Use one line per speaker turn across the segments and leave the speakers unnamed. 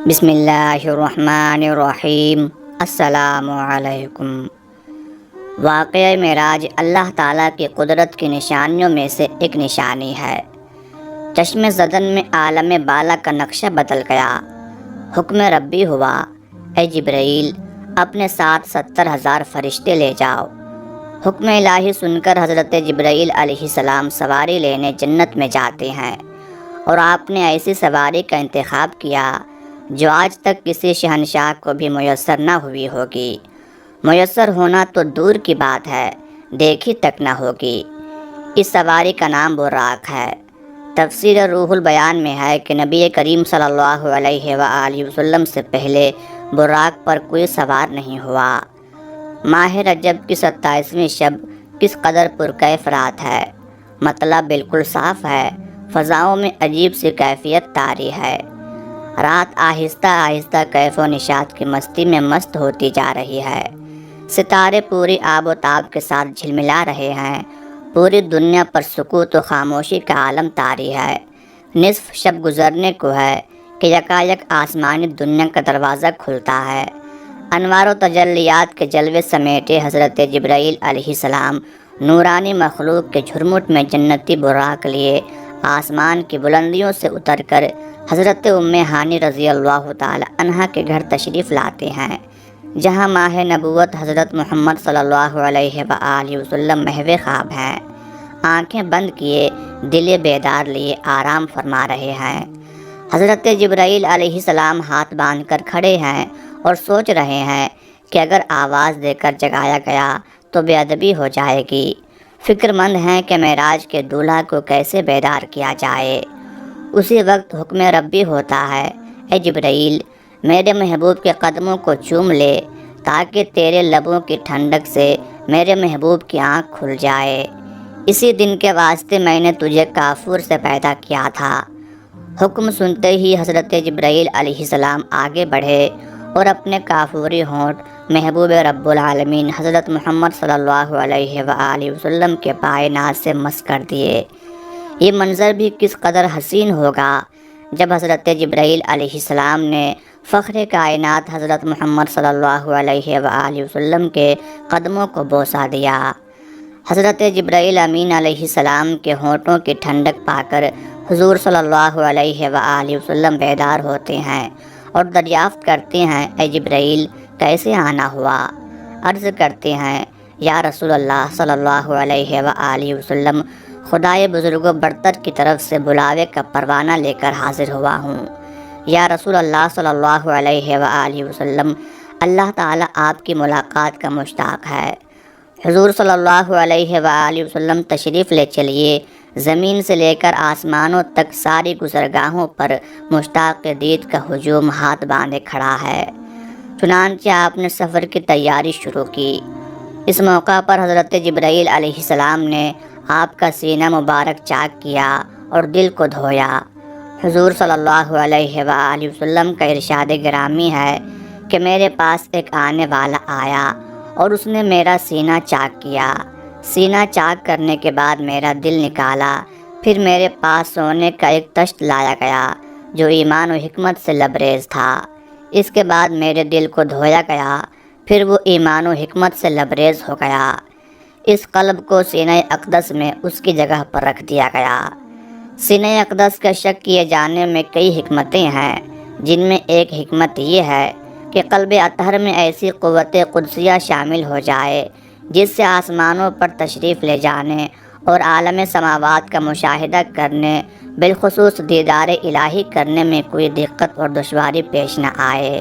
بسم اللہ الرحمن الرحیم۔ السلام علیکم۔ واقعہ معراج اللہ تعالیٰ کی قدرت کی نشانیوں میں سے ایک نشانی ہے۔ چشم زدن میں عالم بالا کا نقشہ بدل گیا۔ حکم ربی ہوا، اے جبرائیل اپنے ساتھ 70,000 فرشتے لے جاؤ۔ حکم الہی سن کر حضرت جبرائیل علیہ السلام سواری لینے جنت میں جاتے ہیں، اور آپ نے ایسی سواری کا انتخاب کیا جو آج تک کسی شہنشاہ کو بھی میسر نہ ہوئی ہوگی۔ میسر ہونا تو دور کی بات ہے، دیکھی تک نہ ہوگی۔ اس سواری کا نام براق ہے۔ تفسیر روح البیان میں ہے کہ نبی کریم صلی اللہ علیہ وآلہ وسلم سے پہلے براق پر کوئی سوار نہیں ہوا۔ ماہ رجب کی 27ویں شب کس قدر پرکیف رات ہے۔ مطلب بالکل صاف ہے، فضاؤں میں عجیب سی کیفیت طاری ہے۔ رات آہستہ آہستہ کیف و نشاط کی مستی میں مست ہوتی جا رہی ہے۔ ستارے پوری آب و تاب کے ساتھ جھلملا رہے ہیں۔ پوری دنیا پر سکوت و خاموشی کا عالم طاری ہے۔ نصف شب گزرنے کو ہے کہ یکایک آسمانی دنیا کا دروازہ کھلتا ہے۔ انوار و تجلیات کے جلوے سمیٹے حضرت جبرائیل علیہ السلام نورانی مخلوق کے جھرمٹ میں جنتی براق لیے آسمان کی بلندیوں سے اتر کر حضرت ام ہانی رضی اللہ تعالی عنہا کے گھر تشریف لاتے ہیں، جہاں ماہ نبوت حضرت محمد صلی اللہ علیہ وآلہ وسلم محو خواب ہیں۔ آنکھیں بند کیے دل بیدار لیے آرام فرما رہے ہیں۔ حضرت جبرائیل علیہ السلام ہاتھ باندھ کر کھڑے ہیں اور سوچ رہے ہیں کہ اگر آواز دے کر جگایا گیا تو بے ادبی ہو جائے گی۔ فکر مند ہیں کہ معراج کے دولہا کو کیسے بیدار کیا جائے۔ اسی وقت حکم ربی ہوتا ہے، اے جبرائیل میرے محبوب کے قدموں کو چوم لے تاکہ تیرے لبوں کی ٹھنڈک سے میرے محبوب کی آنکھ کھل جائے۔ اسی دن کے واسطے میں نے تجھے کافور سے پیدا کیا تھا۔ حکم سنتے ہی حضرت جبرائیل علیہ السلام آگے بڑھے اور اپنے کافوری ہونٹ محبوب رب العالمین حضرت محمد صلی اللہ علیہ وآلہ وسلم کے پائے ناز سے مس کر دیے۔ یہ منظر بھی کس قدر حسین ہوگا جب حضرت جبرائیل علیہ السلام نے فخر کائنات حضرت محمد صلی اللہ علیہ وآلہ وسلم کے قدموں کو بوسہ دیا۔ حضرت جبرائیل امین علیہ السلام کے ہونٹوں کی ٹھنڈک پا کر حضور صلی اللہ علیہ وآلہ وسلم بیدار ہوتے ہیں اور دریافت کرتے ہیں، اے جبرائیل کیسے آنا ہوا؟ عرض کرتے ہیں، یا رسول اللہ صلی اللہ علیہ وآلہ وسلم خدائے بزرگ و برتر کی طرف سے بلاوے کا پروانہ لے کر حاضر ہوا ہوں۔ یا رسول اللہ صلی اللہ علیہ وآلہ وسلم اللہ تعالیٰ آپ کی ملاقات کا مشتاق ہے۔ حضور صلی اللہ علیہ وآلہ وسلم تشریف لے چلیے۔ زمین سے لے کر آسمانوں تک ساری گزرگاہوں پر مشتاق دید کا ہجوم ہاتھ باندھے کھڑا ہے۔ چنانچہ آپ نے سفر کی تیاری شروع کی۔ اس موقع پر حضرت جبرائیل علیہ السلام نے آپ کا سینہ مبارک چاک کیا اور دل کو دھویا۔ حضور صلی اللہ علیہ وآلہ وسلم کا ارشاد گرامی ہے کہ میرے پاس ایک آنے والا آیا اور اس نے میرا سینہ چاک کیا۔ سینہ چاک کرنے کے بعد میرا دل نکالا، پھر میرے پاس سونے کا ایک تشت لایا گیا جو ایمان و حکمت سے لبریز تھا۔ اس کے بعد میرے دل کو دھویا گیا، پھر وہ ایمان و حکمت سے لبریز ہو گیا۔ اس قلب کو سینہ اقدس میں اس کی جگہ پر رکھ دیا گیا۔ سینہ اقدس کا شک کیے جانے میں کئی حکمتیں ہیں، جن میں ایک حکمت یہ ہے کہ قلب اطہر میں ایسی قوت قدسیہ شامل ہو جائے جس سے آسمانوں پر تشریف لے جانے اور عالم سماوات کا مشاہدہ کرنے، بالخصوص دیدار الہی کرنے میں کوئی دقت اور دشواری پیش نہ آئے۔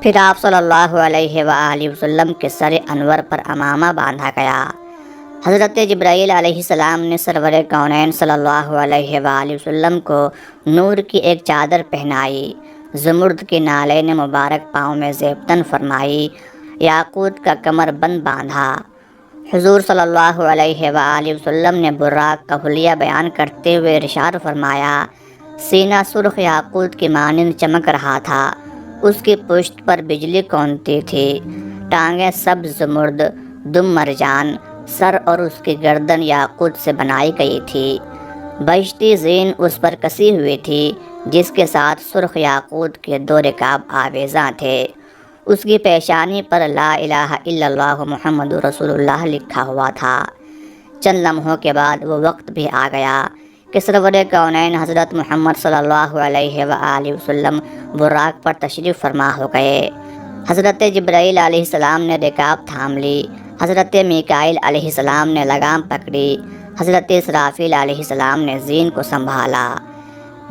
پھر آپ صلی اللہ علیہ وآلہ وسلم کے سر انور پر عمامہ باندھا گیا۔ حضرت جبرائیل علیہ السلام نے سرور کونین صلی اللہ علیہ وآلہ وسلم کو نور کی ایک چادر پہنائی، زمرد کی نالین مبارک پاؤں میں زیبتن فرمائی، یاقوت کا کمر بند باندھا۔ حضور صلی اللہ علیہ وآلہ وسلم نے براق کا حلیہ بیان کرتے ہوئے ارشاد فرمایا، سینہ سرخ یاقوت کی مانند چمک رہا تھا، اس کی پشت پر بجلی کونتی تھی، ٹانگیں سبز زمرد، دم مرجان، سر اور اس کی گردن یاقوت سے بنائی گئی تھی۔ بہشتی زین اس پر کسی ہوئی تھی جس کے ساتھ سرخ یاقوت کے 2 رکاب آویزاں تھے۔ اس کی پیشانی پر لا الہ الا اللہ محمد رسول اللہ لکھا ہوا تھا۔ چند لمحوں کے بعد وہ وقت بھی آ گیا کہ سرور کونین حضرت محمد صلی اللہ علیہ وآلہ وسلم براق پر تشریف فرما ہو گئے۔ حضرت جبرائیل علیہ السلام نے رکاب تھام لی، حضرت میکائیل علیہ السلام نے لگام پکڑی، حضرت اسرافیل علیہ السلام نے زین کو سنبھالا۔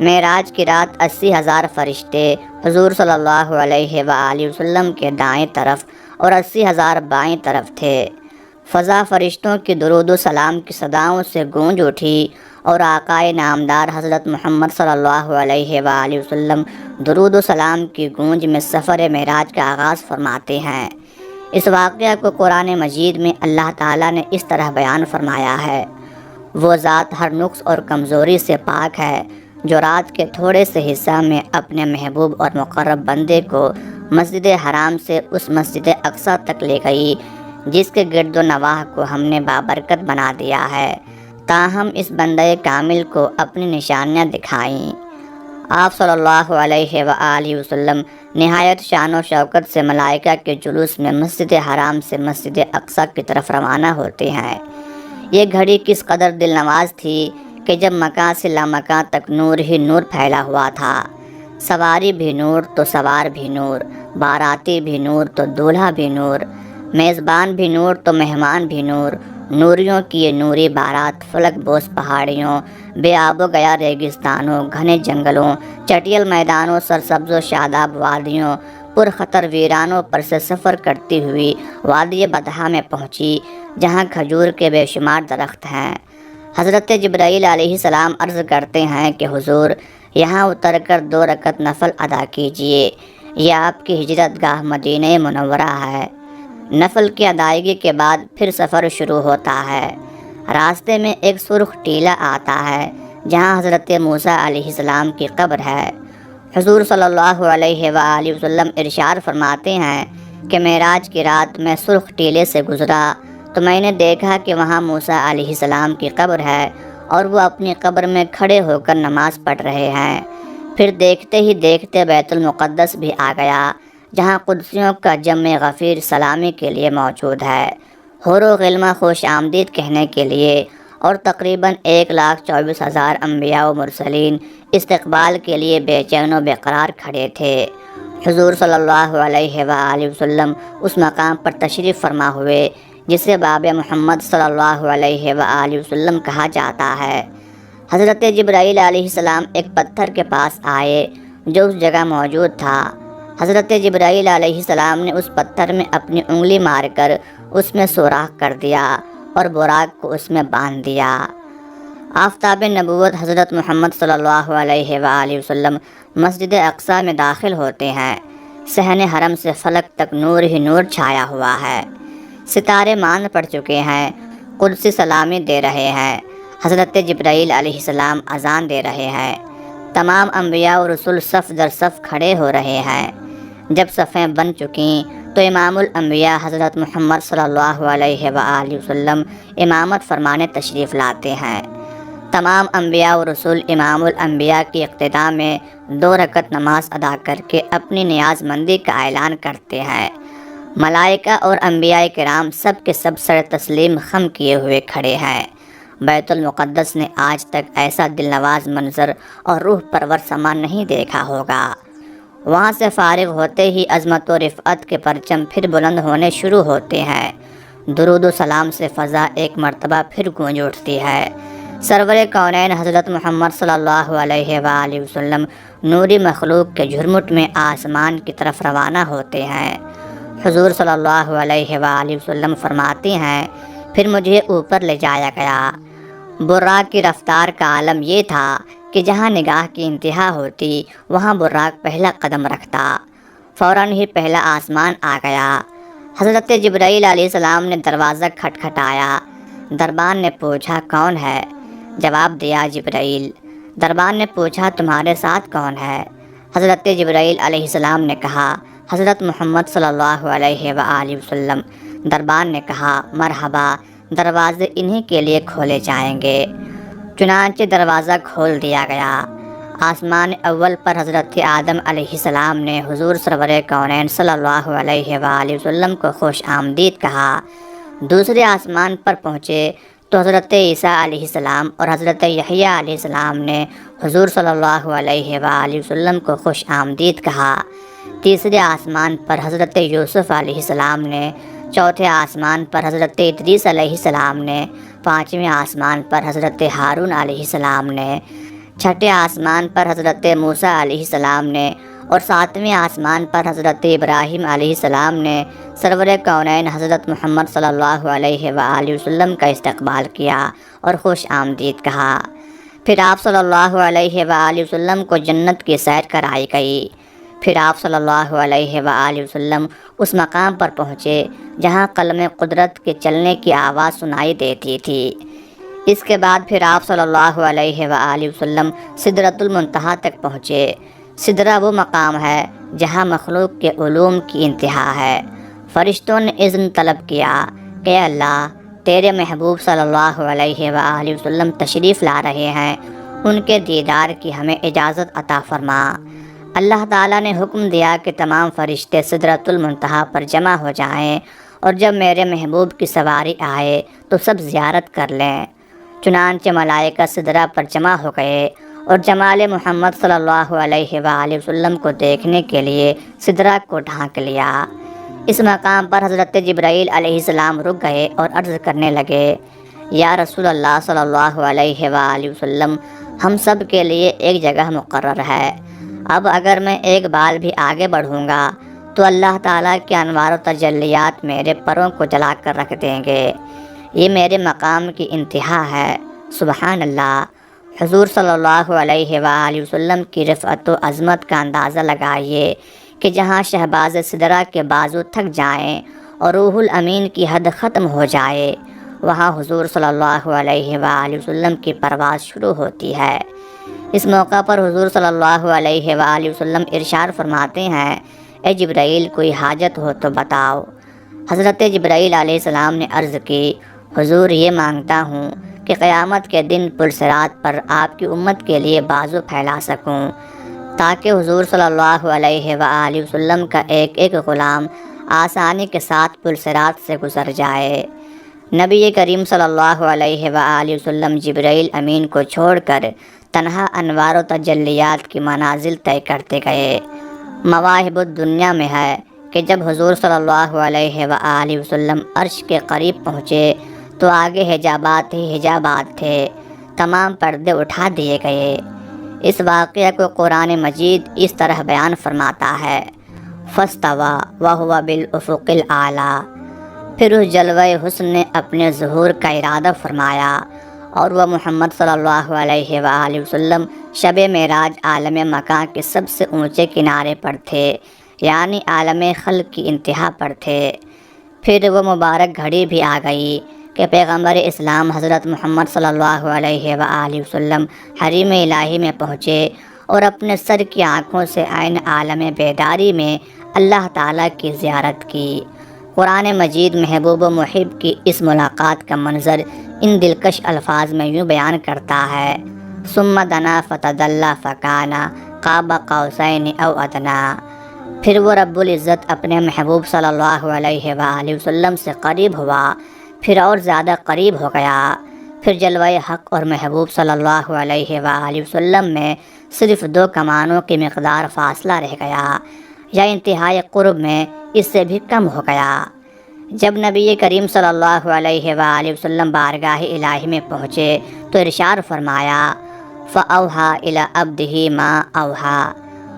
معراج کی رات 80,000 فرشتے حضور صلی اللہ علیہ وآلہ وسلم کے دائیں طرف اور 80,000 بائیں طرف تھے۔ فضا فرشتوں کی درود و سلام کی صداؤں سے گونج اٹھی اور آقائے نامدار حضرت محمد صلی اللہ علیہ وآلہ وسلم درود و سلام کی گونج میں سفر معراج کا آغاز فرماتے ہیں۔ اس واقعہ کو قرآن مجید میں اللہ تعالیٰ نے اس طرح بیان فرمایا ہے: وہ ذات ہر نقص اور کمزوری سے پاک ہے جو رات کے تھوڑے سے حصہ میں اپنے محبوب اور مقرب بندے کو مسجد حرام سے اس مسجد اقصیٰ تک لے گئی جس کے گرد و نواح کو ہم نے بابرکت بنا دیا ہے تاہم اس بندے کامل کو اپنی نشانیاں دکھائیں۔ آپ صلی اللہ علیہ وآلہ وسلم نہایت شان و شوکت سے ملائکہ کے جلوس میں مسجد حرام سے مسجد اقصیٰ کی طرف روانہ ہوتے ہیں۔ یہ گھڑی کس قدر دل نواز تھی کہ جب مکان سے لامکان تک نور ہی نور پھیلا ہوا تھا۔ سواری بھی نور تو سوار بھی نور، باراتی بھی نور تو دولہا بھی نور، میزبان بھی نور تو مہمان بھی نور، نوریوں کی یہ نوری بارات فلک بوس پہاڑیوں، بے آب و گیا ریگستانوں، گھنے جنگلوں، چٹیل میدانوں، سرسبز و شاداب وادیوں، پرخطر ویرانوں پر سے سفر کرتی ہوئی وادی بطحا میں پہنچی جہاں کھجور کے بے شمار درخت ہیں۔ حضرت جبرائیل علیہ السلام عرض کرتے ہیں کہ حضور یہاں اتر کر 2 رکعت نفل ادا کیجئے، یہ آپ کی ہجرت گاہ مدینہ منورہ ہے۔ نفل کی ادائیگی کے بعد پھر سفر شروع ہوتا ہے۔ راستے میں ایک سرخ ٹیلہ آتا ہے جہاں حضرت موسیٰ علیہ السلام کی قبر ہے۔ حضور صلی اللہ علیہ وآلہ وسلم ارشاد فرماتے ہیں کہ معراج کی رات میں سرخ ٹیلے سے گزرا تو میں نے دیکھا کہ وہاں موسیٰ علیہ السلام کی قبر ہے اور وہ اپنی قبر میں کھڑے ہو کر نماز پڑھ رہے ہیں۔ پھر دیکھتے ہی دیکھتے بیت المقدس بھی آ گیا جہاں قدسیوں کا جمع غفیر سلامی کے لیے موجود ہے، حور و غلمہ خوش آمدید کہنے کے لیے، اور تقریباً 1,24,000 انبیاء و مرسلین استقبال کے لیے بے چین و بے قرار کھڑے تھے۔ حضور صلی اللہ علیہ وآلہ وسلم اس مقام پر تشریف فرما ہوئے جسے باب محمد صلی اللہ علیہ وآلہ وسلم کہا جاتا ہے۔ حضرت جبرائیل علیہ السلام ایک پتھر کے پاس آئے جو اس جگہ موجود تھا۔ حضرت جبرائیل علیہ السلام نے اس پتھر میں اپنی انگلی مار کر اس میں سوراخ کر دیا اور براق کو اس میں باندھ دیا۔ آفتاب نبوت حضرت محمد صلی اللہ علیہ وآلہ وسلم مسجد اقصیٰ میں داخل ہوتے ہیں۔ صحن حرم سے فلک تک نور ہی نور چھایا ہوا ہے، ستارے مان پڑ چکے ہیں، قدسی سلامی دے رہے ہیں، حضرت جبرائیل علیہ السلام اذان دے رہے ہیں، تمام انبیاء و رسول صف در صف کھڑے ہو رہے ہیں۔ جب صفیں بن چکیں تو امام الانبیاء حضرت محمد صلی اللہ علیہ وآلہ وسلم امامت فرمانے تشریف لاتے ہیں۔ تمام انبیاء و رسول امام الانبیاء کی اقتداء میں 2 رکعت نماز ادا کر کے اپنی نیاز مندی کا اعلان کرتے ہیں۔ ملائکہ اور انبیاء کرام سب کے سب سر تسلیم خم کیے ہوئے کھڑے ہیں۔ بیت المقدس نے آج تک ایسا دل نواز منظر اور روح پرور سما نہیں دیکھا ہوگا۔ وہاں سے فارغ ہوتے ہی عظمت و رفعت کے پرچم پھر بلند ہونے شروع ہوتے ہیں۔ درود و سلام سے فضا ایک مرتبہ پھر گونج اٹھتی ہے۔ سرور کونین حضرت محمد صلی اللہ علیہ وآلہ وسلم نوری مخلوق کے جھرمٹ میں آسمان کی طرف روانہ ہوتے ہیں۔ حضور صلی اللہ علیہ وآلہ وسلم فرماتے ہیں پھر مجھے اوپر لے جایا گیا۔ براق کی رفتار کا عالم یہ تھا کہ جہاں نگاہ کی انتہا ہوتی وہاں براق پہلا قدم رکھتا، فوراً ہی پہلا آسمان آ گیا۔ حضرت جبرائیل علیہ السلام نے دروازہ کھٹکھٹایا۔ دربان نے پوچھا کون ہے؟ جواب دیا جبرائیل۔ دربان نے پوچھا تمہارے ساتھ کون ہے؟ حضرت جبرائیل علیہ السلام نے کہا حضرت محمد صلی اللہ علیہ وآلہ وسلم۔ دربان نے کہا مرحبا، دروازے انہی کے لیے کھولے جائیں گے۔ چنانچہ دروازہ کھول دیا گیا۔ آسمان اول پر حضرت آدم علیہ السلام نے حضور سرور کونین صلی اللہ علیہ وآلہ وسلم کو خوش آمدید کہا۔ دوسرے آسمان پر پہنچے تو حضرت عیسیٰ علیہ السلام اور حضرت یحییٰ علیہ السلام نے حضور صلی اللہ علیہ وآلہ وسلم کو خوش آمدید کہا۔ تیسرے آسمان پر حضرت یوسف علیہ السلام نے، چوتھے آسمان پر حضرت ادریس علیہ السلام نے، پانچویں آسمان پر حضرت ہارون علیہ السلام نے، چھٹے آسمان پر حضرت موسیٰ علیہ السلام نے اور ساتویں آسمان پر حضرت ابراہیم علیہ السلام نے سرور کونین حضرت محمد صلی اللہ علیہ وآلہ وسلم کا استقبال کیا اور خوش آمدید کہا۔ پھر آپ صلی اللہ علیہ وآلہ وسلم کو جنت کی سیر کرائی گئی۔ پھر آپ صلی اللہ علیہ وآلہ وسلم اس مقام پر پہنچے جہاں قلم قدرت کے چلنے کی آواز سنائی دیتی تھی۔ اس کے بعد پھر آپ صلی اللہ علیہ وآلہ وسلم سدرۃ المنتہا تک پہنچے۔ سدرہ وہ مقام ہے جہاں مخلوق کے علوم کی انتہا ہے۔ فرشتوں نے اذن طلب کیا کہ اللہ، تیرے محبوب صلی اللہ علیہ وآلہ وسلم تشریف لا رہے ہیں، ان کے دیدار کی ہمیں اجازت عطا فرما۔ اللہ تعالیٰ نے حکم دیا کہ تمام فرشتے سدرۃ المنتہا پر جمع ہو جائیں اور جب میرے محبوب کی سواری آئے تو سب زیارت کر لیں۔ چنانچہ ملائکہ سدرہ پر جمع ہو گئے اور جمال محمد صلی اللہ علیہ وآلہ وسلم کو دیکھنے کے لیے سدرہ کو ڈھانک لیا۔ اس مقام پر حضرت جبرائیل علیہ السلام رک گئے اور عرض کرنے لگے، یا رسول اللہ صلی اللہ علیہ وآلہ وسلم، ہم سب کے لیے ایک جگہ مقرر ہے، اب اگر میں ایک بال بھی آگے بڑھوں گا تو اللہ تعالیٰ کے انوار و تجلیات میرے پروں کو جلا کر رکھ دیں گے، یہ میرے مقام کی انتہا ہے۔ سبحان اللہ۔ حضور صلی اللہ علیہ وآلہ وسلم کی رفعت و عظمت کا اندازہ لگائیے کہ جہاں شہباز سدرہ کے بازو تھک جائیں اور روح الامین کی حد ختم ہو جائے، وہاں حضور صلی اللہ علیہ وآلہ وسلم کی پرواز شروع ہوتی ہے۔ اس موقع پر حضور صلی اللہ علیہ وآلہ وسلم ارشاد فرماتے ہیں، اے جبرائیل، کوئی حاجت ہو تو بتاؤ۔ حضرت جبرائیل علیہ السلام نے عرض کی، حضور، یہ مانگتا ہوں کہ قیامت کے دن پلصراط پر آپ کی امت کے لیے بازو پھیلا سکوں تاکہ حضور صلی اللہ علیہ وآلہ وسلم کا ایک ایک غلام آسانی کے ساتھ پلصراط سے گزر جائے۔ نبی کریم صلی اللہ علیہ وآلہ وسلم جبرائیل امین کو چھوڑ کر تنہا انوار و تجلیات کی منازل طے کرتے گئے۔ مواہب الدنیا میں ہے کہ جب حضور صلی اللہ علیہ وآلہ وسلم عرش کے قریب پہنچے تو آگے حجابات ہی حجابات تھے، تمام پردے اٹھا دیے گئے۔ اس واقعہ کو قرآن مجید اس طرح بیان فرماتا ہے، فاستویٰ وہو بالافق الاعلیٰ۔ پھر اس جلوہ حسن نے اپنے ظہور کا ارادہ فرمایا اور وہ محمد صلی اللہ علیہ وآلہ وسلم شب معراج عالم مکان کے سب سے اونچے کنارے پر تھے، یعنی عالم خلق کی انتہا پر تھے۔ پھر وہ مبارک گھڑی بھی آ گئی کہ پیغمبر اسلام حضرت محمد صلی اللہ علیہ وآلہ وسلم حریم الہی میں پہنچے اور اپنے سر کی آنکھوں سے عین عالم بیداری میں اللہ تعالیٰ کی زیارت کی۔ قرآن مجید محبوب و محب کی اس ملاقات کا منظر ان دلکش الفاظ میں یوں بیان کرتا ہے، ثم دنا فتدلی فکان قاب قوسین او ادنا۔ پھر وہ رب العزت اپنے محبوب صلی اللہ علیہ وآلہ وسلم سے قریب ہوا، پھر اور زیادہ قریب ہو گیا۔ پھر جلوہ حق اور محبوب صلی اللہ علیہ وآلہ وسلم میں صرف 2 کمانوں کی مقدار فاصلہ رہ گیا، یا انتہائی قرب میں اس سے بھی کم ہو گیا۔ جب نبی کریم صلی اللہ علیہ وآلہ وسلم بارگاہ الہی میں پہنچے تو ارشاد فرمایا، فَأَوْحَىٰ إِلَىٰ عَبْدِهِ مَا أَوْحَىٰ۔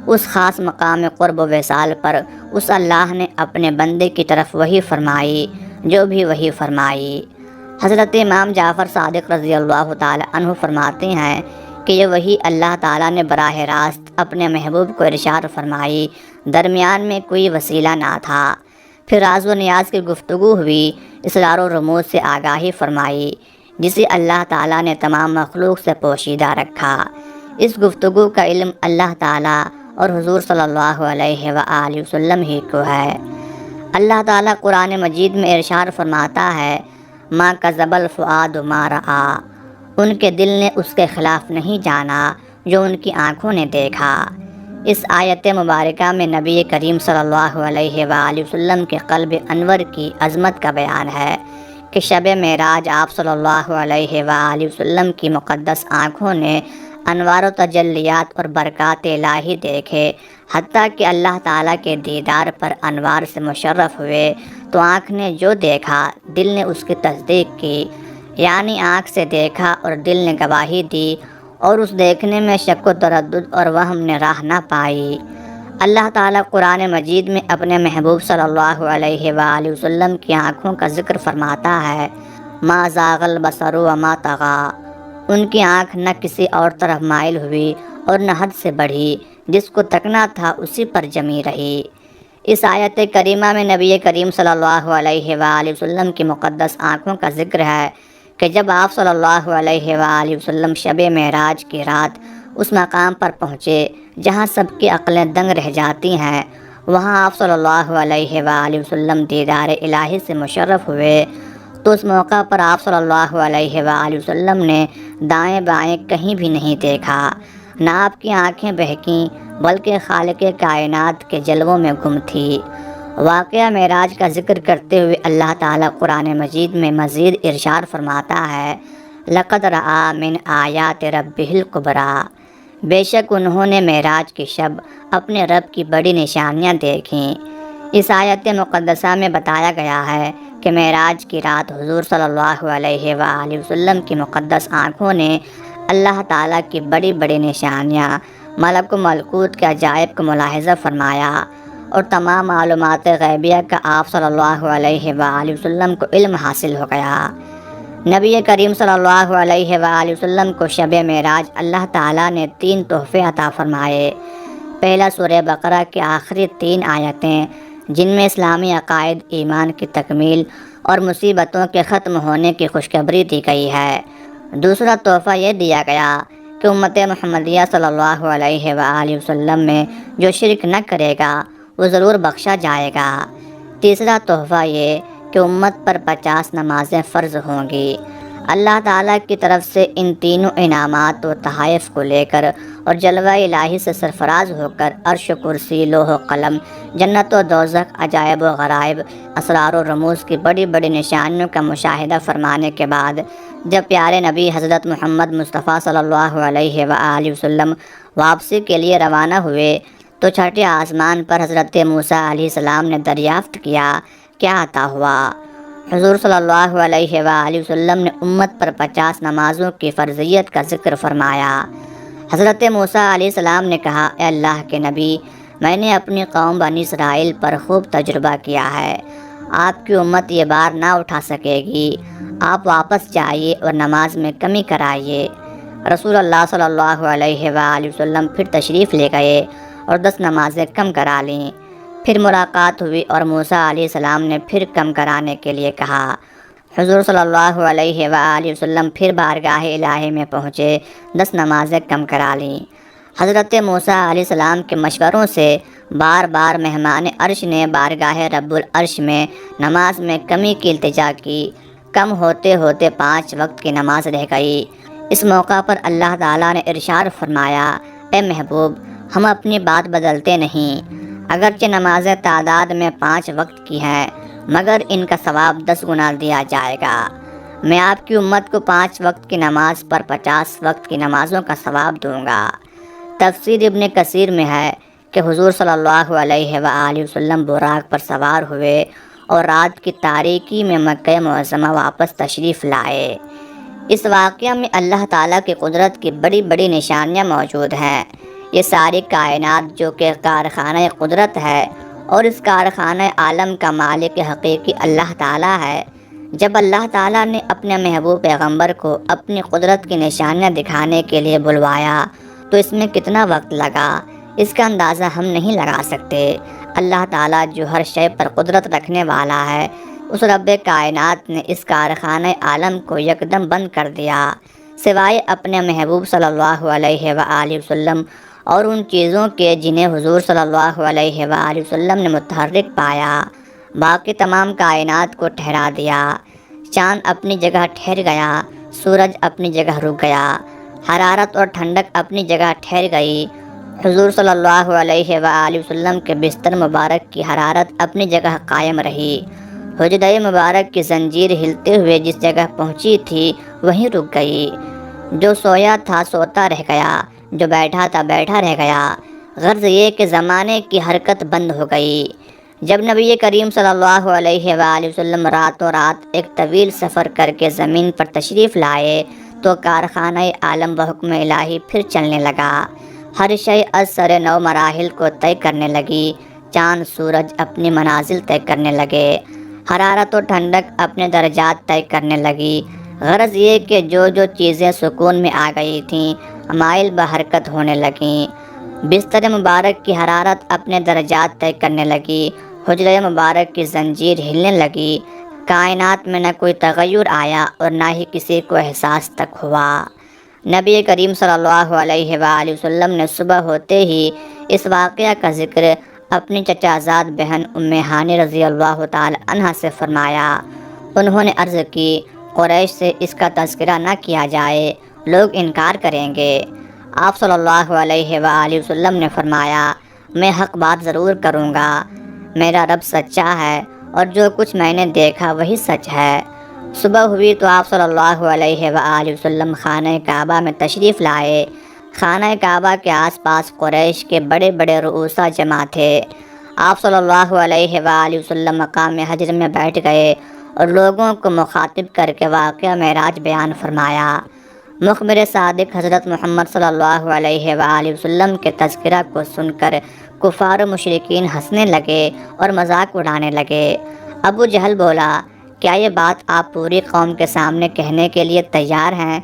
اس خاص مقام قرب و وصال پر اس اللہ نے اپنے بندے کی طرف وحی فرمائی جو بھی وحی فرمائی۔ حضرت امام جعفر صادق رضی اللہ تعالی عنہ فرماتے ہیں کہ یہ وحی اللہ تعالیٰ نے براہ راست اپنے محبوب کو ارشاد فرمائی، درمیان میں کوئی وسیلہ نہ تھا۔ پھر راز و نیاز کی گفتگو ہوئی، اسرار و رموز سے آگاہی فرمائی جسے اللہ تعالیٰ نے تمام مخلوق سے پوشیدہ رکھا۔ اس گفتگو کا علم اللہ تعالیٰ اور حضور صلی اللہ علیہ وآلہ وسلم ہی کو ہے۔ اللہ تعالیٰ قرآن مجید میں ارشاد فرماتا ہے، ما کذب الفؤاد ما رأى، ان کے دل نے اس کے خلاف نہیں جانا جو ان کی آنکھوں نے دیکھا۔ اس آیت مبارکہ میں نبی کریم صلی اللہ علیہ وآلہ وسلم کے قلب انور کی عظمت کا بیان ہے کہ شب معراج آپ صلی اللہ علیہ وآلہ وسلم کی مقدس آنکھوں نے انوار و تجلیات اور برکات الہی دیکھے، حتیٰ کہ اللہ تعالیٰ کے دیدار پر انوار سے مشرف ہوئے تو آنکھ نے جو دیکھا دل نے اس کی تصدیق کی، یعنی آنکھ سے دیکھا اور دل نے گواہی دی، اور اس دیکھنے میں شک و تردد اور وہم نے راہ نہ پائی۔ اللہ تعالیٰ قرآن مجید میں اپنے محبوب صلی اللہ علیہ وآلہ وسلم کی آنکھوں کا ذکر فرماتا ہے، ما زاغ البصر وما طغی، ان کی آنکھ نہ کسی اور طرف مائل ہوئی اور نہ حد سے بڑھی، جس کو تکنا تھا اسی پر جمی رہی۔ اس آیت کریمہ میں نبی کریم صلی اللہ علیہ وآلہ وسلم کی مقدس آنکھوں کا ذکر ہے کہ جب آپ صلی اللہ علیہ وآلہ وسلم شب معراج کی رات اس مقام پر پہنچے جہاں سب کی عقلیں دنگ رہ جاتی ہیں، وہاں آپ صلی اللہ علیہ وآلہ وسلم دیدار الہی سے مشرف ہوئے، تو اس موقع پر آپ صلی اللہ علیہ وآلہ وسلم نے دائیں بائیں کہیں بھی نہیں دیکھا، نہ آپ کی آنکھیں بہکیں بلکہ خالق کائنات کے جلووں میں گم تھی۔ واقعہ معراج کا ذکر کرتے ہوئے اللہ تعالیٰ قرآن مجید میں مزید ارشاد فرماتا ہے، لقد رأى من آیات ربہ الکبریٰ، بے شک انہوں نے معراج کی شب اپنے رب کی بڑی نشانیاں دیکھیں۔ اس آیت مقدسہ میں بتایا گیا ہے کہ معراج کی رات حضور صلی اللہ علیہ وآلہ وسلم کی مقدس آنکھوں نے اللہ تعالیٰ کی بڑی بڑی نشانیاں، ملک و ملکوت کے عجائب کو ملاحظہ فرمایا، اور تمام معلومات غیبیہ کا آپ صلی اللہ علیہ وآلہ وسلم کو علم حاصل ہو گیا۔ نبی کریم صلی اللہ علیہ وآلہ وسلم کو شب معراج اللہ تعالیٰ نے 3 تحفے عطا فرمائے۔ پہلا سورہ بقرہ کی آخری 3 آیتیں جن میں اسلامی عقائد، ایمان کی تکمیل اور مصیبتوں کے ختم ہونے کی خوشخبری دی گئی ہے۔ دوسرا تحفہ یہ دیا گیا کہ امت محمدیہ صلی اللہ علیہ وآلہ وسلم میں جو شرک نہ کرے گا وہ ضرور بخشا جائے گا۔ تیسرا تحفہ یہ کہ امت پر 50 نمازیں فرض ہوں گی۔ اللہ تعالیٰ کی طرف سے ان تینوں انعامات و تحائف کو لے کر اور جلوہ الہی سے سرفراز ہو کر عرش و کرسی، لوح و قلم، جنت و دوزخ، عجائب و غرائب، اسرار و رموز کی بڑی بڑی نشانیوں کا مشاہدہ فرمانے کے بعد جب پیارے نبی حضرت محمد مصطفیٰ صلی اللہ علیہ وآلہ وسلم واپسی کے لیے روانہ ہوئے تو چھٹے آسمان پر حضرت موسیٰ علیہ السلام نے دریافت کیا، کیا عطا ہوا؟ حضور صلی اللہ علیہ وآلہ وسلم نے امت پر 50 نمازوں کی فرضیت کا ذکر فرمایا۔ حضرت موسیٰ علیہ السلام نے کہا، اے اللہ کے نبی، میں نے اپنی قوم بنی اسرائیل پر خوب تجربہ کیا ہے، آپ کی امت یہ بار نہ اٹھا سکے گی، آپ واپس جائیے اور نماز میں کمی کرائیے۔ رسول اللہ صلی اللہ علیہ وآلہ وسلم پھر تشریف لے گئے اور 10 نمازیں کم کرا لیں۔ پھر ملاقات ہوئی اور موسیٰ علیہ السلام نے پھر کم کرانے کے لیے کہا۔ حضور صلی اللہ علیہ وآلہ وسلم پھر بارگاہ الہی میں پہنچے، 10 نمازیں کم کرا لیں۔ حضرت موسیٰ علیہ السلام کے مشوروں سے بار بار مہمان عرش نے بارگاہ رب العرش میں نماز میں کمی کی التجا کی، کم ہوتے ہوتے 5 وقت کی نماز رہ گئی۔ اس موقع پر اللہ تعالیٰ نے ارشاد فرمایا، اے محبوب، ہم اپنی بات بدلتے نہیں، اگرچہ نمازیں تعداد میں 5 وقت کی ہیں مگر ان کا ثواب 10 گنا دیا جائے گا۔ میں آپ کی امت کو 5 وقت کی نماز پر 50 وقت کی نمازوں کا ثواب دوں گا۔ تفسیر ابن کثیر میں ہے کہ حضور صلی اللہ علیہ وآلہ وسلم براق پر سوار ہوئے اور رات کی تاریکی میں مکہ معظمہ واپس تشریف لائے۔ اس واقعہ میں اللہ تعالیٰ کی قدرت کی بڑی بڑی نشانیاں موجود ہیں۔ یہ ساری کائنات جو کہ کارخانہ قدرت ہے اور اس کارخانہ عالم کا مالک حقیقی اللہ تعالیٰ ہے، جب اللہ تعالیٰ نے اپنے محبوب پیغمبر کو اپنی قدرت کی نشانیاں دکھانے کے لیے بلوایا تو اس میں کتنا وقت لگا، اس کا اندازہ ہم نہیں لگا سکتے۔ اللہ تعالیٰ جو ہر شے پر قدرت رکھنے والا ہے، اس رب کائنات نے اس کارخانہ عالم کو یکدم بند کر دیا، سوائے اپنے محبوب صلی اللہ علیہ وآلہ وسلم اور ان چیزوں کے جنہیں حضور صلی اللہ علیہ وآلہ وسلم نے متحرک پایا۔ باقی تمام کائنات کو ٹھہرا دیا۔ چاند اپنی جگہ ٹھہر گیا، سورج اپنی جگہ رک گیا، حرارت اور ٹھنڈک اپنی جگہ ٹھہر گئی۔ حضور صلی اللہ علیہ وآلہ وسلم کے بستر مبارک کی حرارت اپنی جگہ قائم رہی۔ حجرہ مبارک کی زنجیر ہلتے ہوئے جس جگہ پہنچی تھی وہیں رک گئی۔ جو سویا تھا سوتا رہ گیا، جو بیٹھا تھا بیٹھا رہ گیا، غرض یہ کہ زمانے کی حرکت بند ہو گئی۔ جب نبی کریم صلی اللہ علیہ وآلہ وسلم راتوں رات ایک طویل سفر کر کے زمین پر تشریف لائے تو کارخانہ عالم بحکم الہی پھر چلنے لگا۔ ہر شے از سر نو مراحل کو طے کرنے لگی۔ چاند سورج اپنی منازل طے کرنے لگے، حرارت و ٹھنڈک اپنے درجات طے کرنے لگی۔ غرض یہ کہ جو چیزیں سکون میں آ گئی تھیں مائل بحرکت ہونے لگیں۔ بستر مبارک کی حرارت اپنے درجات طے کرنے لگی، حجرہ مبارک کی زنجیر ہلنے لگی۔ کائنات میں نہ کوئی تغیر آیا اور نہ ہی کسی کو احساس تک ہوا۔ نبی کریم صلی اللہ علیہ وآلہ وسلم نے صبح ہوتے ہی اس واقعہ کا ذکر اپنی چچا زاد بہن ام ہانی رضی اللہ تعالی عنہ سے فرمایا۔ انہوں نے عرض کی، قریش سے اس کا تذکرہ نہ کیا جائے، لوگ انکار کریں گے۔ آپ صلی اللہ علیہ وآلہ وسلم نے فرمایا، میں حق بات ضرور کروں گا، میرا رب سچا ہے اور جو کچھ میں نے دیکھا وہی سچ ہے۔ صبح ہوئی تو آپ صلی اللہ علیہ وآلہ وسلم خانہ کعبہ میں تشریف لائے۔ خانہ کعبہ کے آس پاس قریش کے بڑے بڑے رؤسا جمع تھے۔ آپ صلی اللہ علیہ وآلہ وسلم مقام حجر میں بیٹھ گئے اور لوگوں کو مخاطب کر کے واقعہ معراج بیان فرمایا۔ مخبر صادق حضرت محمد صلی اللہ علیہ وآلہ وسلم کے تذکرہ کو سن کر کفار و مشرکین ہنسنے لگے اور مذاق اڑانے لگے۔ ابو جہل بولا، کیا یہ بات آپ پوری قوم کے سامنے کہنے کے لیے تیار ہیں؟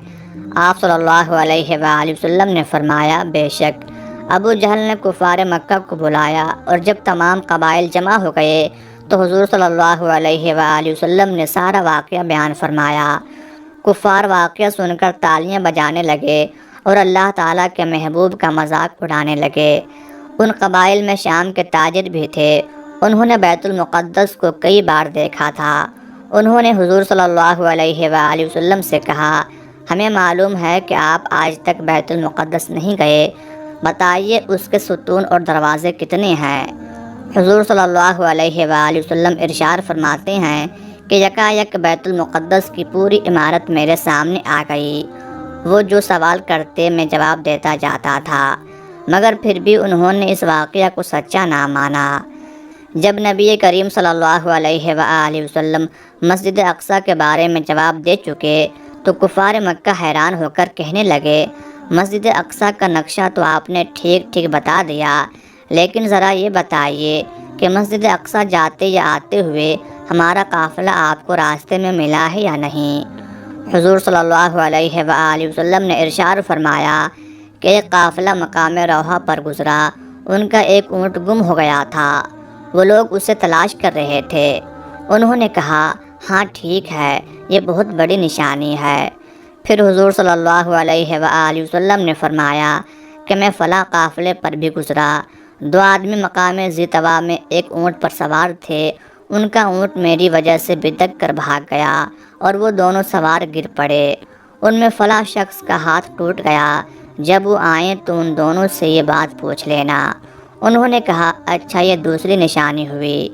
آپ صلی اللہ علیہ وآلہ وسلم نے فرمایا، بے شک۔ ابو جہل نے کفار مکہ کو بلایا اور جب تمام قبائل جمع ہو گئے تو حضور صلی اللہ علیہ وآلہ وسلم نے سارا واقعہ بیان فرمایا۔ کفار واقعہ سن کر تالیاں بجانے لگے اور اللہ تعالیٰ کے محبوب کا مذاق اڑانے لگے۔ ان قبائل میں شام کے تاجر بھی تھے، انہوں نے بیت المقدس کو کئی بار دیکھا تھا۔ انہوں نے حضور صلی اللہ علیہ وآلہ وسلم سے کہا، ہمیں معلوم ہے کہ آپ آج تک بیت المقدس نہیں گئے، بتائیے اس کے ستون اور دروازے کتنے ہیں؟ حضور صلی اللہ علیہ وآلہ وسلم ارشاد فرماتے ہیں کہ یکایک بیت المقدس کی پوری عمارت میرے سامنے آ گئی۔ وہ جو سوال کرتے میں جواب دیتا جاتا تھا، مگر پھر بھی انہوں نے اس واقعہ کو سچا نہ مانا۔ جب نبی کریم صلی اللہ علیہ وآلہ وسلم مسجد اقصیٰ کے بارے میں جواب دے چکے تو کفار مکہ حیران ہو کر کہنے لگے، مسجد اقصیٰ کا نقشہ تو آپ نے ٹھیک ٹھیک بتا دیا، لیکن ذرا یہ بتائیے کہ مسجد اقصیٰ جاتے یا آتے ہوئے ہمارا قافلہ آپ کو راستے میں ملا ہے یا نہیں؟ حضور صلی اللہ علیہ وآلہ وسلم نے ارشاد فرمایا کہ ایک قافلہ مقام روحہ پر گزرا، ان کا ایک اونٹ گم ہو گیا تھا، وہ لوگ اسے تلاش کر رہے تھے۔ انہوں نے کہا، ہاں ٹھیک ہے، یہ بہت بڑی نشانی ہے۔ پھر حضور صلی اللہ علیہ وآلہ وسلم نے فرمایا کہ میں فلاں قافلے پر بھی گزرا، دو آدمی مقام ذی طویٰ میں ایک اونٹ پر سوار تھے، ان کا اونٹ میری وجہ سے بدک کر بھاگ گیا اور وہ دونوں سوار گر پڑے، ان میں فلاں شخص کا ہاتھ ٹوٹ گیا، جب وہ آئیں تو ان دونوں سے یہ بات پوچھ لینا۔ انہوں نے کہا، اچھا یہ دوسری نشانی ہوئی۔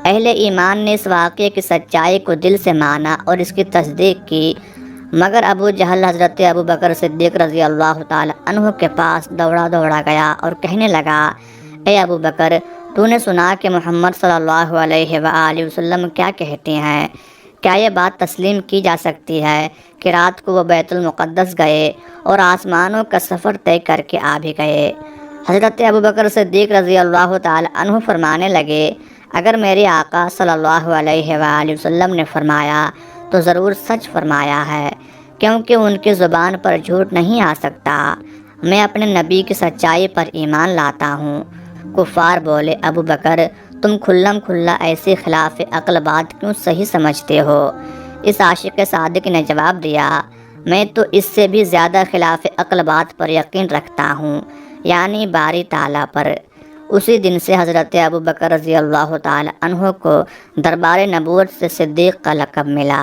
اہل ایمان نے اس واقعے کی سچائی کو دل سے مانا اور اس کی تصدیق کی، مگر ابو جہل حضرت ابو بکر صدیق رضی اللہ تعالی عنہ کے پاس دوڑا دوڑا گیا اور کہنے لگا، اے ابو بکر، تو نے سنا کہ محمد صلی اللہ علیہ وآلہ وسلم کیا کہتے ہیں؟ کیا یہ بات تسلیم کی جا سکتی ہے کہ رات کو وہ بیت المقدس گئے اور آسمانوں کا سفر طے کر کے آ بھی گئے؟ حضرت ابو بکر صدیق رضی اللہ تعالی عنہ فرمانے لگے، اگر میرے آقا صلی اللہ علیہ وآلہ وسلم نے فرمایا تو ضرور سچ فرمایا ہے، کیونکہ ان کی زبان پر جھوٹ نہیں آ سکتا۔ میں اپنے نبی کی سچائی پر ایمان لاتا ہوں۔ کفار بولے، ابو بکر، تم کھلم کھلا ایسی خلاف عقل بات کیوں صحیح سمجھتے ہو؟ اس عاشق صادق نے جواب دیا، میں تو اس سے بھی زیادہ خلاف عقل بات پر یقین رکھتا ہوں، یعنی باری تعالیٰ پر۔ اسی دن سے حضرت ابو بکر رضی اللہ تعالی عنہ کو دربار نبوت سے صدیق کا لقب ملا۔